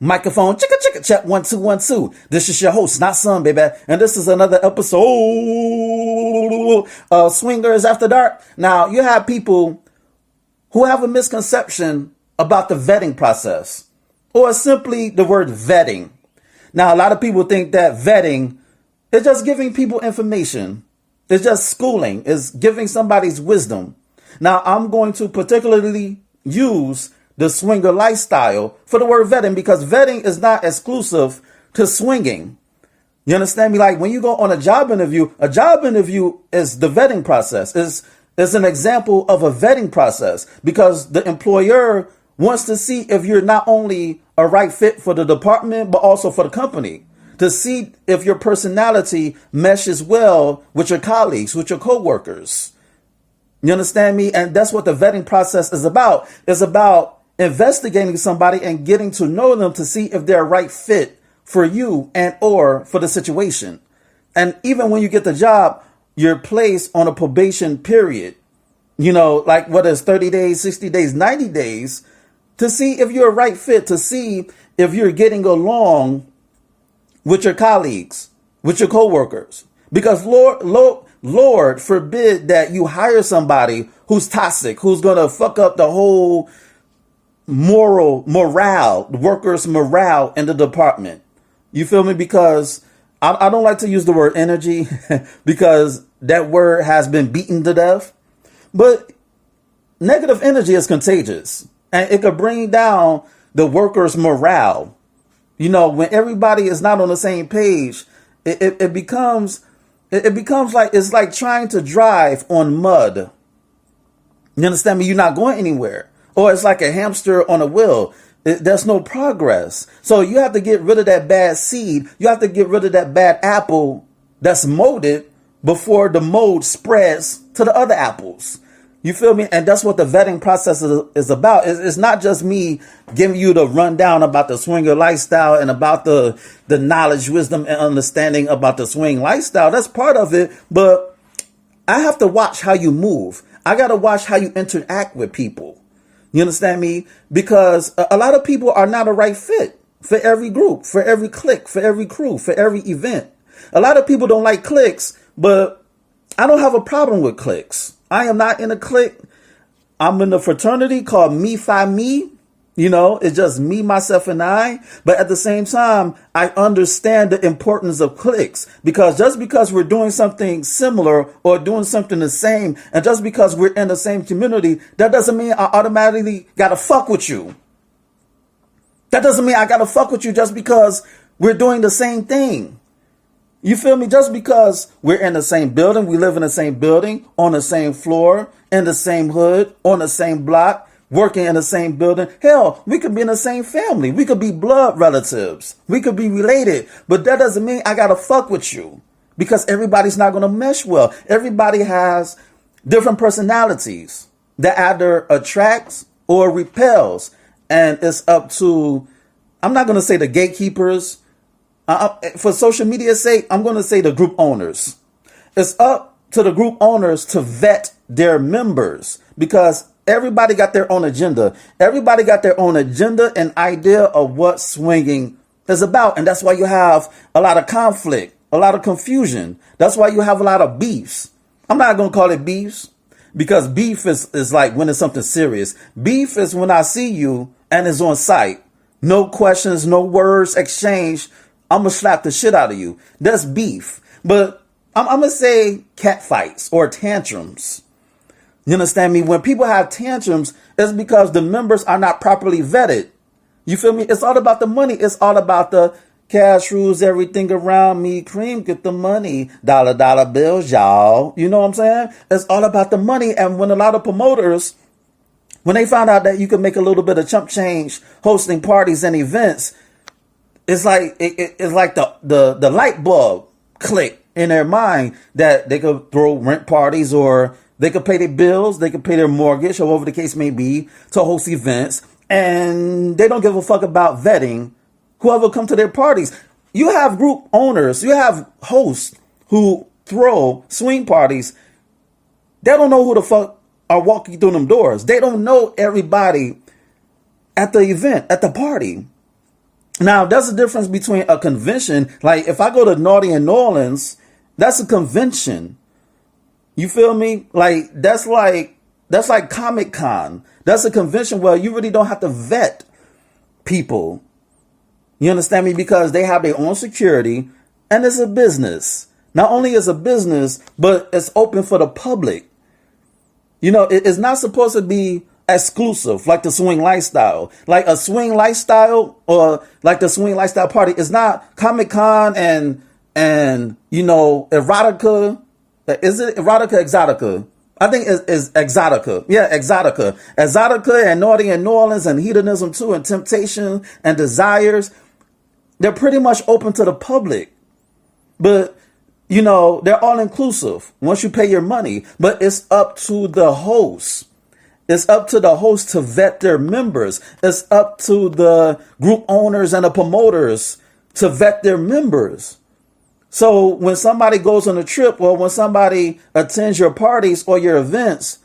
Microphone, chicka chicka, check 1 2 1 2. This is your host, not son, baby, and this is another episode of Swingers After Dark. Now, you have people who have a misconception about the vetting process, or simply the word vetting. Now, a lot of people think that vetting is just giving people information. It's just schooling. It's giving somebody's wisdom. Now, I'm going to particularly use the swinger lifestyle for the word vetting, because vetting is not exclusive to swinging. You understand me? Like when you go on a job interview is the vetting process, is an example of a vetting process, because the employer wants to see if you're not only a right fit for the department, but also for the company, to see if your personality meshes well with your colleagues, with your coworkers. You understand me? And that's what the vetting process is about. It's about investigating somebody and getting to know them to see if they're a right fit for you and or for the situation. And even when you get the job, you're placed on a probation period, like what is 30 days, 60 days, 90 days, to see if you're a right fit, to see if you're getting along with your colleagues, with your coworkers. Because Lord forbid that you hire somebody who's toxic, who's going to fuck up the whole morale, the workers' morale in the department. You feel me? Because I don't like to use the word energy because that word has been beaten to death. But negative energy is contagious, and it could bring down the workers' morale. When everybody is not on the same page, it becomes like, it's like trying to drive on mud. You understand me? You're not going anywhere. Or it's like a hamster on a wheel. There's no progress. So you have to get rid of that bad seed. You have to get rid of that bad apple that's molded before the mold spreads to the other apples. You feel me? And that's what the vetting process is about. It's not just me giving you the rundown about the swinger lifestyle and about the knowledge, wisdom, and understanding about the swing lifestyle. That's part of it. But I have to watch how you move. I got to watch how you interact with people. You understand me? Because a lot of people are not a right fit for every group, for every clique, for every crew, for every event. A lot of people don't like cliques, but I don't have a problem with cliques. I am not in a clique. I'm in a fraternity called Me Fi Me. It's just me, myself, and I. But at the same time, I understand the importance of cliques, because just because we're doing something similar or doing something the same, and just because we're in the same community, that doesn't mean I automatically got to fuck with you. That doesn't mean I got to fuck with you just because we're doing the same thing. You feel me? Just because we're in the same building, we live in the same building, on the same floor, in the same hood, on the same block, working in the same building. Hell, we could be in the same family. We could be blood relatives. We could be related. But that doesn't mean I got to fuck with you, because everybody's not going to mesh well. Everybody has different personalities that either attracts or repels. And it's up to, I'm not going to say the gatekeepers. For social media's sake, I'm going to say the group owners. It's up to the group owners to vet their members, because everybody got their own agenda. Everybody got their own agenda and idea of what swinging is about. And that's why you have a lot of conflict, a lot of confusion. That's why you have a lot of beefs. I'm not going to call it beefs, because beef is like when it's something serious. Beef is when I see you and it's on sight. No questions, no words exchanged. I'm going to slap the shit out of you. That's beef. But I'm going to say cat fights or tantrums. You understand me? When people have tantrums, it's because the members are not properly vetted. You feel me? It's all about the money. It's all about the cash rules everything around me. Cream, get the money. Dollar bills, y'all. You know what I'm saying? It's all about the money. And when a lot of promoters, when they found out that you could make a little bit of chump change hosting parties and events, it's like it's like the light bulb click in their mind that they could throw rent parties, or they could pay their bills, they could pay their mortgage, however the case may be, to host events, and they don't give a fuck about vetting whoever come to their parties. You have group owners, you have hosts who throw swing parties. They don't know who the fuck are walking through them doors. They don't know everybody at the event, at the party. Now, there's a difference between a convention. Like if I go to Naughty in New Orleans, that's a convention. You feel me? That's like Comic Con. That's a convention where you really don't have to vet people. You understand me? Because they have their own security and it's a business. Not only is a business, but it's open for the public. It's not supposed to be exclusive like the swing lifestyle. Like a swing lifestyle or like the swing lifestyle party is not Comic Con and erotica. Is it erotica exotica? I think it's exotica. Yeah, exotica. Exotica and Naughty in New Orleans and hedonism too and temptation and desires. They're pretty much open to the public. But, they're all inclusive once you pay your money. But it's up to the host. It's up to the host to vet their members. It's up to the group owners and the promoters to vet their members. So when somebody goes on a trip or when somebody attends your parties or your events,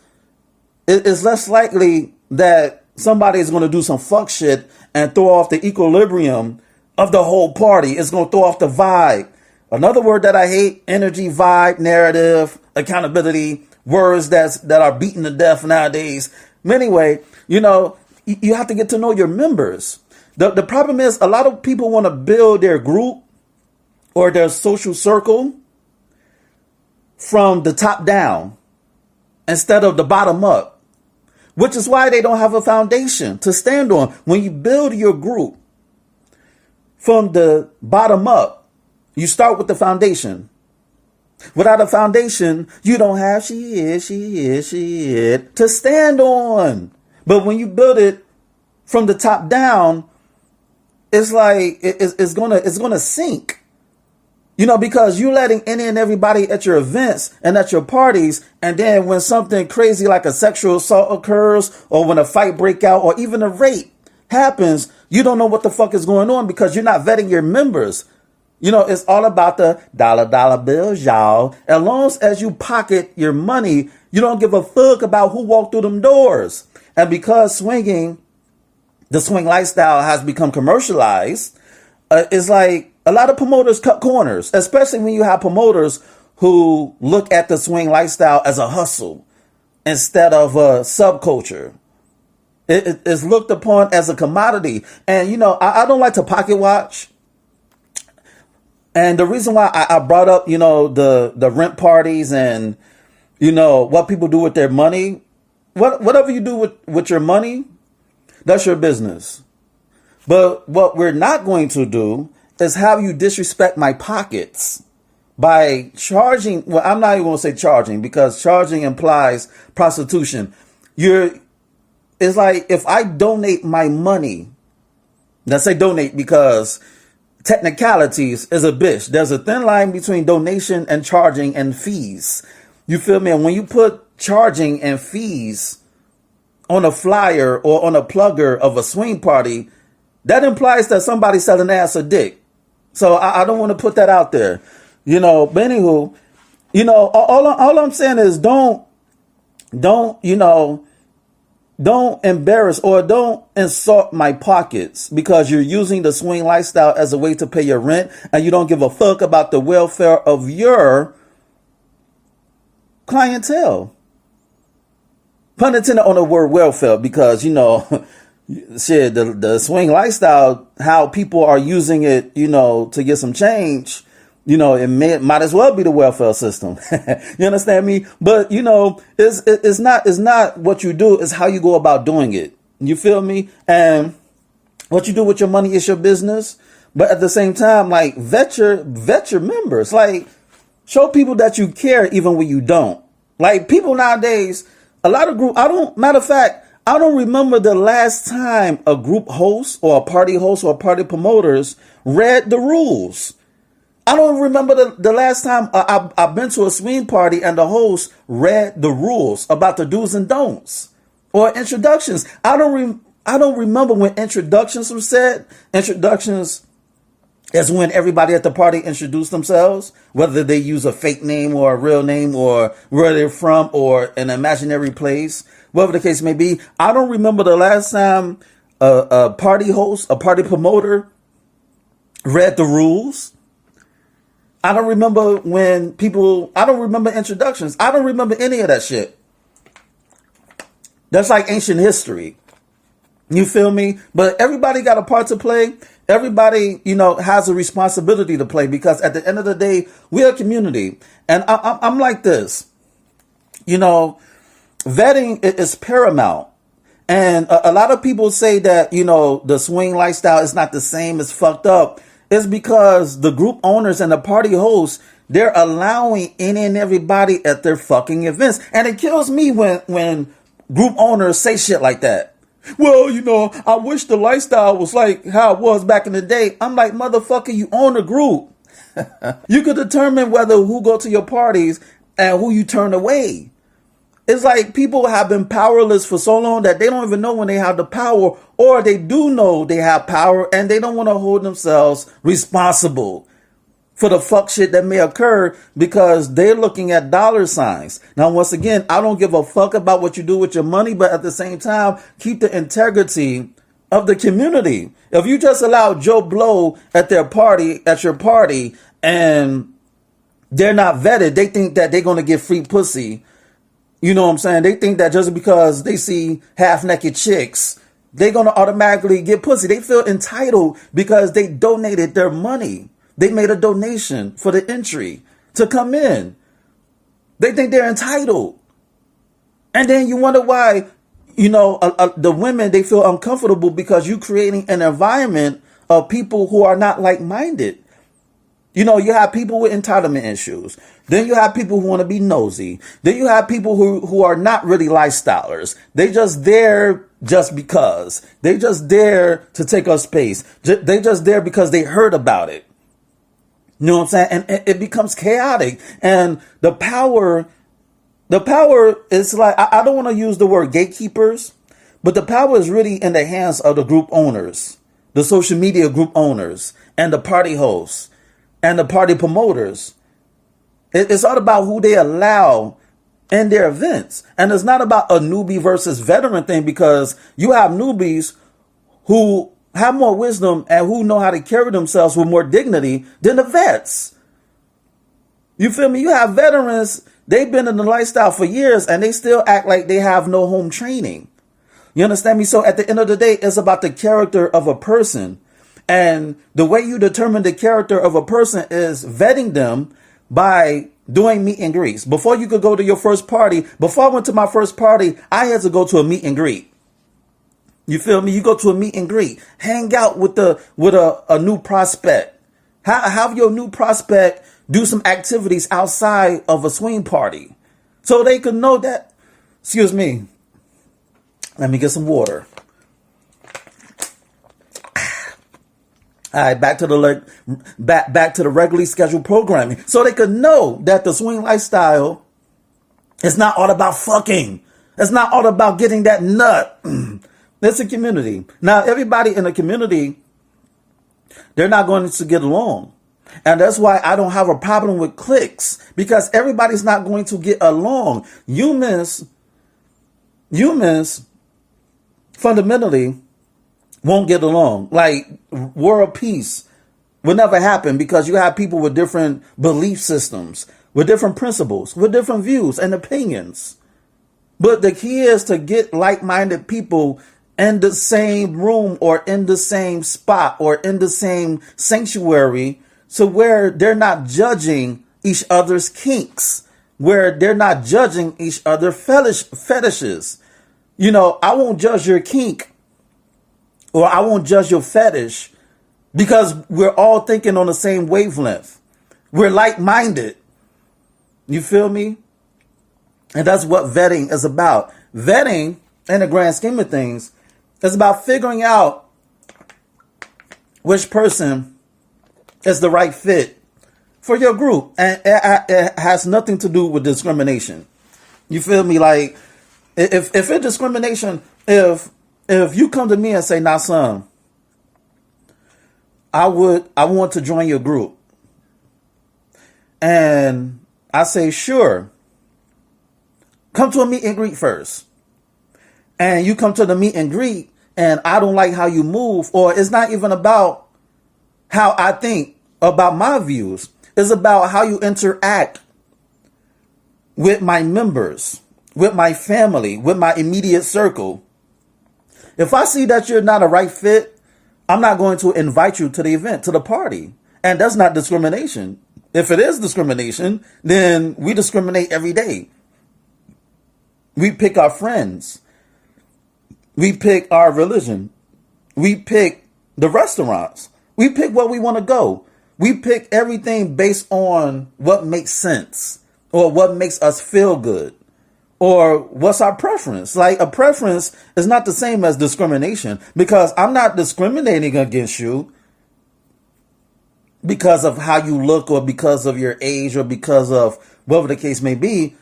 it's less likely that somebody is going to do some fuck shit and throw off the equilibrium of the whole party. It's going to throw off the vibe. Another word that I hate: energy, vibe, narrative, accountability, words that are beaten to death nowadays. Anyway, you have to get to know your members. The problem is a lot of people want to build their group or their social circle from the top down instead of the bottom up, which is why they don't have a foundation to stand on. When you build your group from the bottom up, you start with the foundation. Without a foundation, you don't have shit to stand on. But when you build it from the top down, it's like it's gonna sink. Because you're letting any and everybody at your events and at your parties. And then when something crazy like a sexual assault occurs or when a fight break out or even a rape happens, you don't know what the fuck is going on because you're not vetting your members. It's all about the dollar bills, y'all. As long as you pocket your money, you don't give a fuck about who walked through them doors. And because the swing lifestyle has become commercialized, it's like a lot of promoters cut corners, especially when you have promoters who look at the swing lifestyle as a hustle instead of a subculture. It is looked upon as a commodity. And, I don't like to pocket watch. And the reason why I brought up, the rent parties and, what people do with their money, whatever you do with your money, that's your business. But what we're not going to do is have you disrespect my pockets by charging. Well, I'm not even going to say charging because charging implies prostitution. It's like if I donate my money, let's say donate because technicalities is a bitch. There's a thin line between donation and charging and fees. You feel me? And when you put charging and fees on a flyer or on a plugger of a swing party, that implies that somebody's selling ass or dick. So I don't want to put that out there, but anywho, all I'm saying is don't embarrass or don't insult my pockets because you're using the swing lifestyle as a way to pay your rent and you don't give a fuck about the welfare of your clientele. Pun intended on the word welfare because, shit, the swing lifestyle, how people are using it, to get some change, it might as well be the welfare system. You understand me? But, it's not what you do, it's how you go about doing it. You feel me? And what you do with your money is your business. But at the same time, like, vet your members. Like, show people that you care even when you don't. Like, people nowadays, a lot of groups, I don't remember the last time a group host or a party host or party promoters read the rules. I don't remember the last time I've been to a swing party and the host read the rules about the do's and don'ts or introductions. I don't remember when introductions were said. Introductions is when everybody at the party introduced themselves, whether they use a fake name or a real name or where they're from or an imaginary place. Whatever the case may be, I don't remember the last time a party host, a party promoter read the rules. I don't remember I don't remember introductions. I don't remember any of that shit. That's like ancient history. You feel me? But everybody got a part to play. Everybody, has a responsibility to play, because at the end of the day, we're a community. And I'm like this, vetting is paramount. And a lot of people say that, the swing lifestyle is not the same, it's fucked up. It's because the group owners and the party hosts, they're allowing any and everybody at their fucking events. And it kills me when group owners say shit like that. Well, I wish the lifestyle was like how it was back in the day. I'm like, motherfucker, you own a group. You could determine who go to your parties and who you turn away. It's like people have been powerless for so long that they don't even know when they have the power, or they do know they have power and they don't want to hold themselves responsible for the fuck shit that may occur because they're looking at dollar signs. Now, once again, I don't give a fuck about what you do with your money, but at the same time, keep the integrity of the community. If you just allow Joe Blow at your party, and they're not vetted, they think that they're going to get free pussy. You know what I'm saying? They think that just because they see half-naked chicks, they're going to automatically get pussy. They feel entitled because they donated their money. They made a donation for the entry to come in. They think they're entitled. And then you wonder why, the women, they feel uncomfortable because you're creating an environment of people who are not like-minded. You have people with entitlement issues. Then you have people who want to be nosy. Then you have people who are not really lifestylers. They just there just because. They just there to take up space. They just there because they heard about it. You know what I'm saying? And it becomes chaotic. And the power is like, I don't want to use the word gatekeepers, but the power is really in the hands of the group owners, the social media group owners, and the party hosts, and the party promoters. It's all about who they allow in their events. And it's not about a newbie versus veteran thing, because you have newbies who have more wisdom and who know how to carry themselves with more dignity than the vets. You feel me? You have veterans, they've been in the lifestyle for years and they still act like they have no home training. You understand me? So at the end of the day, it's about the character of a person. And the way you determine the character of a person is vetting them by doing meet and greets. Before you could go to your first party, before I went to my first party, I had to go to a meet and greet. You feel me? You go to a meet and greet, hang out with a new prospect. Have your new prospect do some activities outside of a swing party so they can know that. Excuse me. Let me get some water. All right, back to the regularly scheduled programming, so they could know that the swing lifestyle is not all about fucking. It's not all about getting that nut. It's a community. Now, everybody in the community, they're not going to get along. And that's why I don't have a problem with cliques, because everybody's not going to get along. Humans fundamentally won't get along. Like, world peace will never happen because you have people with different belief systems, with different principles, with different views and opinions. But the key is to get like-minded people in the same room or in the same spot or in the same sanctuary, to where they're not judging each other's kinks, where they're not judging each other's fetishes. I won't judge your kink, or I won't judge your fetish, because we're all thinking on the same wavelength. We're like-minded. You feel me? And that's what vetting is about. Vetting, in the grand scheme of things, is about figuring out which person is the right fit for your group. And it has nothing to do with discrimination. You feel me? Like, if it's discrimination, if you come to me and say, "Nah, son, I want to join your group," and I say, "Sure, come to a meet and greet first," and you come to the meet and greet and I don't like how you move, or it's not even about how I think about my views. It's about how you interact with my members, with my family, with my immediate circle. If I see that you're not a right fit, I'm not going to invite you to the event, to the party. And that's not discrimination. If it is discrimination, then we discriminate every day. We pick our friends. We pick our religion. We pick the restaurants. We pick where we want to go. We pick everything based on what makes sense or what makes us feel good or what's our preference. Like, a preference is not the same as discrimination, because I'm not discriminating against you because of how you look or because of your age or because of whatever the case may be.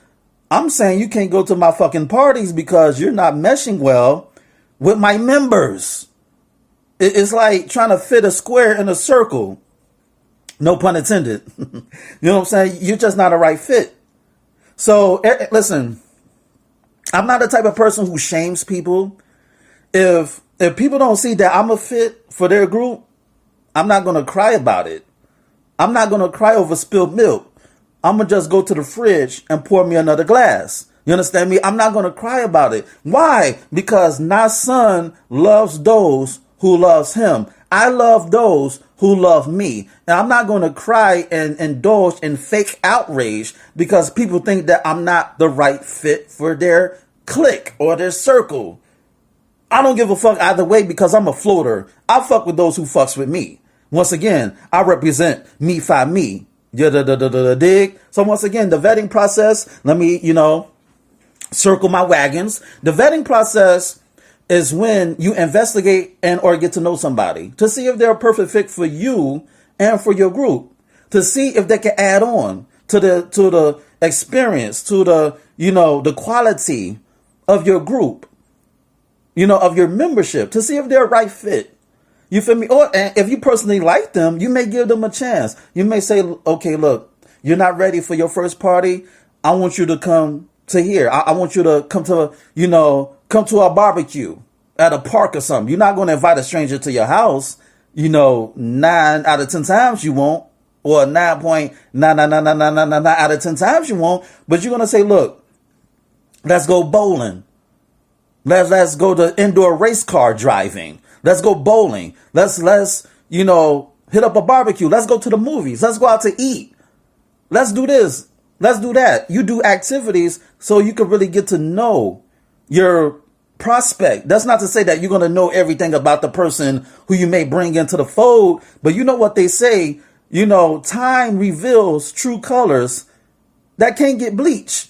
I'm saying you can't go to my fucking parties because you're not meshing well with my members. It's like trying to fit a square in a circle. No pun intended. You know what I'm saying? You're just not a right fit. So listen, I'm not the type of person who shames people. If people don't see that I'm a fit for their group, I'm not going to cry about it. I'm not going to cry over spilled milk. I'm going to just go to the fridge and pour me another glass. You understand me? I'm not going to cry about it. Why? Because my son loves those who loves him. I love those who love me. And I'm not going to cry and indulge in fake outrage because people think that I'm not the right fit for their clique or their circle. I don't give a fuck either way because I'm a floater. I fuck with those who fucks with me. Once again, I represent me fi me. Dig? So once again, the vetting process, let me, circle my wagons. The vetting process is when you investigate and or get to know somebody to see if they're a perfect fit for you and for your group, to see if they can add on to the experience, to the quality of your group, of your membership, to see if they're a right fit. You feel me? Or if you personally like them, you may give them a chance. You may say, okay, look, you're not ready for your first party. I want you to come to here. I want you to come to a barbecue at a park or something. You're not going to invite a stranger to your house. 9 out of 10 times you won't, or 9.99999 out of 10 times you won't. But you're going to say, look, let's go bowling. Let's go to indoor race car driving. Let's go bowling. Let's hit up a barbecue. Let's go to the movies. Let's go out to eat. Let's do this. Let's do that. You do activities so you can really get to know your prospect. That's not to say that you're going to know everything about the person who you may bring into the fold, but you know what they say, time reveals true colors that can't get bleached.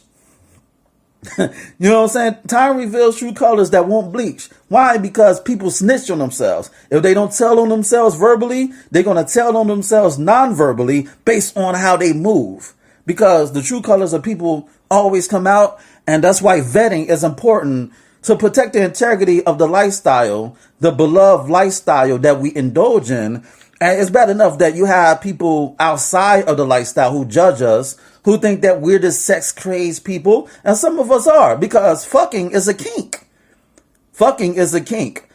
You know what I'm saying? Time reveals true colors that won't bleach. Why? Because people snitch on themselves. If they don't tell on themselves verbally, they're going to tell on themselves non-verbally based on how they move. Because the true colors of people always come out. And that's why vetting is important, to protect the integrity of the lifestyle, the beloved lifestyle that we indulge in. And it's bad enough that you have people outside of the lifestyle who judge us, who think that we're the sex crazed people. And some of us are, because fucking is a kink. Fucking is a kink.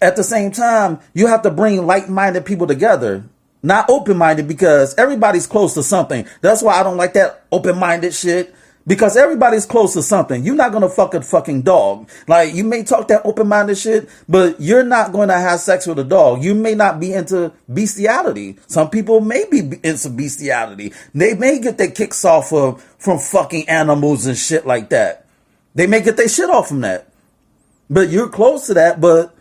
At the same time, you have to bring like-minded people together, not open-minded, because everybody's close to something. That's why I don't like that open-minded shit. Because everybody's close to something. You're not going to fuck a fucking dog. Like, you may talk that open-minded shit, but you're not going to have sex with a dog. You may not be into bestiality. Some people may be into bestiality. They may get their kicks off from fucking animals and shit like that. They may get their shit off from that. But you're close to that, but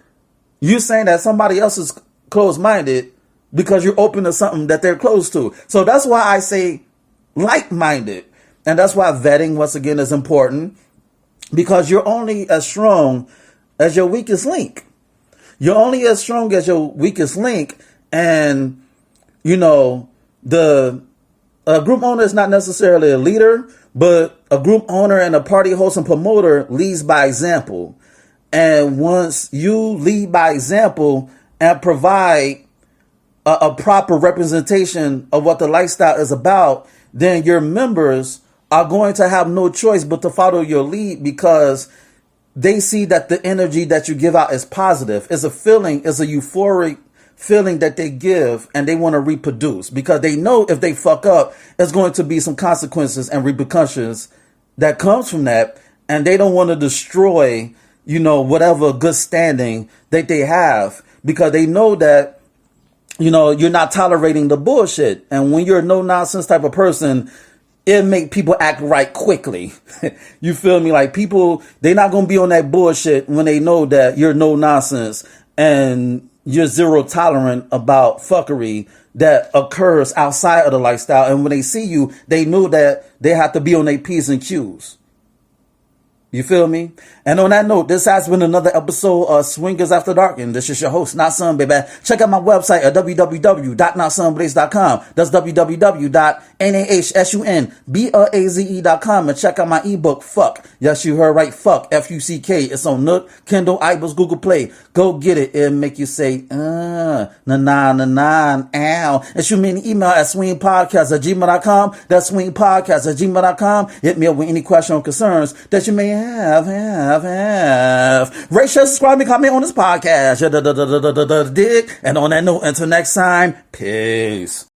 you're saying that somebody else is closed-minded because you're open to something that they're close to. So that's why I say like-minded. And that's why vetting, once again, is important, because you're only as strong as your weakest link. You're only as strong as your weakest link. And, the group owner is not necessarily a leader, but a group owner and a party host and promoter leads by example. And once you lead by example and provide a proper representation of what the lifestyle is about, then your members are going to have no choice but to follow your lead, because they see that the energy that you give out is positive. It's a feeling, it's a euphoric feeling that they give and they want to reproduce because they know if they fuck up, there's going to be some consequences and repercussions that comes from that. And they don't want to destroy, whatever good standing that they have because they know that, you're not tolerating the bullshit. And when you're a no nonsense type of person, it make people act right quickly. You feel me? Like people, they're not going to be on that bullshit when they know that you're no nonsense and you're zero tolerant about fuckery that occurs outside of the lifestyle. And when they see you, they know that they have to be on their P's and Q's. You feel me? And on that note, this has been another episode of Swingers After Dark. And this is your host, Not Son, baby. Check out my website at www.notsonblaze.com. That's www.nahsunblaze.com. And check out my ebook, Fuck. Yes, you heard right. Fuck. F-U-C-K. It's on Nook, Kindle, iBooks, Google Play. Go get it. It'll make you say, ow. And shoot me an email at swingpodcast@gmail.com. That's swingpodcast@gmail.com. Hit me up with any question or concerns that you may have. Rate, share, subscribe, and comment on this podcast. Dig. And on that note, until next time, peace.